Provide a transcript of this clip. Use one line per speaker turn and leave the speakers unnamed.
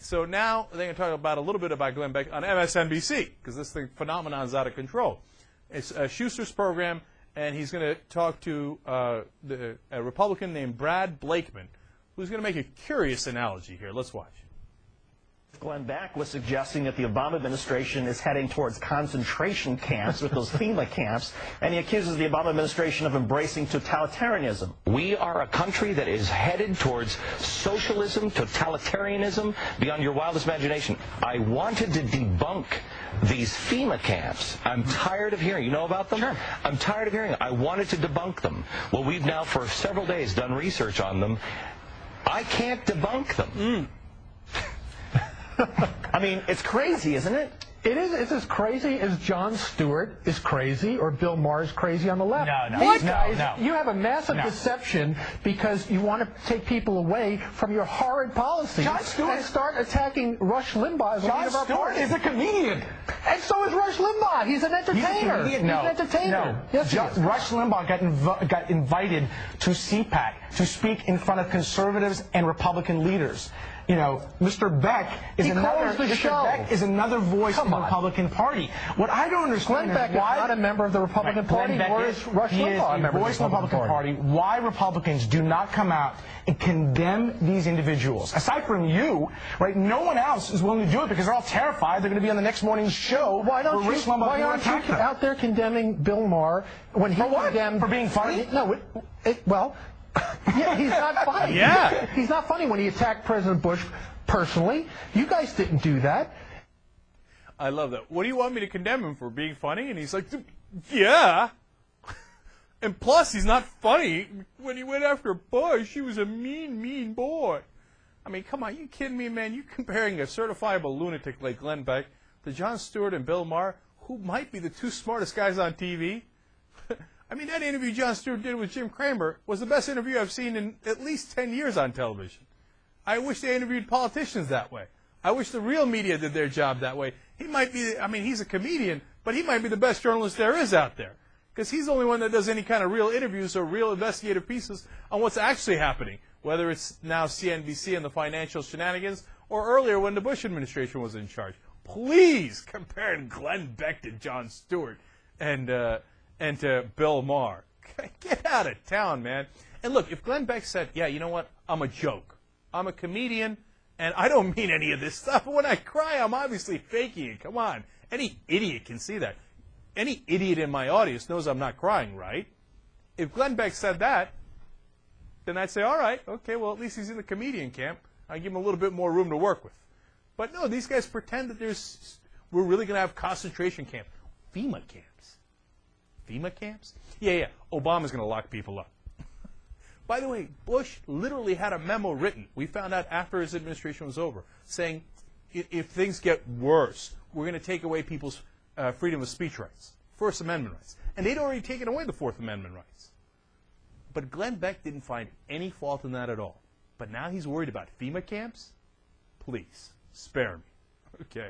So now they're going to talk about a little bit about Glenn Beck on MSNBC, because this phenomenon is out of control. It's Schuster's program, and he's going to talk to a Republican named Brad Blakeman, who's going to make a curious analogy here. Let's watch.
Glenn Beck was suggesting that the Obama administration is heading towards concentration camps with those FEMA camps, and he accuses the Obama administration of embracing totalitarianism.
We are a country that is headed towards socialism, totalitarianism, beyond your wildest imagination. I wanted to debunk these FEMA camps. I'm tired of hearing. You know about them?
Sure.
I'm tired of hearing it. I wanted to debunk them. Well, we've now for several days done research on them. I can't debunk them.
I mean, it's crazy, isn't it?
It is. It's as crazy as Jon Stewart is crazy or Bill Maher is crazy on the left.
No.
These guys, you have a massive deception because you want to take people away from your horrid policies and start attacking Rush Limbaugh as a leader of our party.
Jon Stewart is a comedian.
And so is Rush Limbaugh. He's an entertainer.
He's
an entertainer.
No.
Yes, he is.
Rush Limbaugh got invited to CPAC to speak in front of conservatives and Republican leaders. You know, Mr. Beck is another voice in the Republican Party. What I don't understand
Glenn Beck is not a member of the Republican Party. Or is Rush Limbaugh a member of the Republican Party?
Why Republicans do not come out and condemn these individuals? Aside from you, right? No one else is willing to do it because they're all terrified they're going to be on the next morning's show.
Why aren't you out there condemning Bill Maher when he condemned
for being funny?
No, well. Yeah, he's not funny.
Yeah.
He's not funny when he attacked President Bush personally. You guys didn't do that.
I love that. What do you want me to condemn him for, being funny? And he's like, yeah. And plus, he's not funny. When he went after Bush, he was a mean, mean boy. I mean, come on, you kidding me, man? You comparing a certifiable lunatic like Glenn Beck to Jon Stewart and Bill Maher, who might be the two smartest guys on TV? I mean, that interview Jon Stewart did with Jim Cramer was the best interview I've seen in at least 10 years on television. I wish they interviewed politicians that way. I wish the real media did their job that way. He might be, I mean, he's a comedian, but he might be the best journalist there is out there. Because he's the only one that does any kind of real interviews or real investigative pieces on what's actually happening, whether it's now CNBC and the financial shenanigans, or earlier when the Bush administration was in charge. Please compare Glenn Beck to Jon Stewart and to Bill Maher. Get out of town, man. And look, if Glenn Beck said, yeah, you know what, I'm a joke. I'm a comedian, and I don't mean any of this stuff. When I cry, I'm obviously faking it. Come on. Any idiot can see that. Any idiot in my audience knows I'm not crying, right? If Glenn Beck said that, then I'd say, all right, okay, well, at least he's in the comedian camp. I give him a little bit more room to work with. But no, these guys pretend that we're really going to have concentration camps. FEMA camps. FEMA camps? Yeah. Obama's going to lock people up. By the way, Bush literally had a memo written, we found out after his administration was over, saying if things get worse, we're going to take away people's freedom of speech rights, First Amendment rights. And they'd already taken away the Fourth Amendment rights. But Glenn Beck didn't find any fault in that at all. But now he's worried about FEMA camps? Please, spare me. Okay.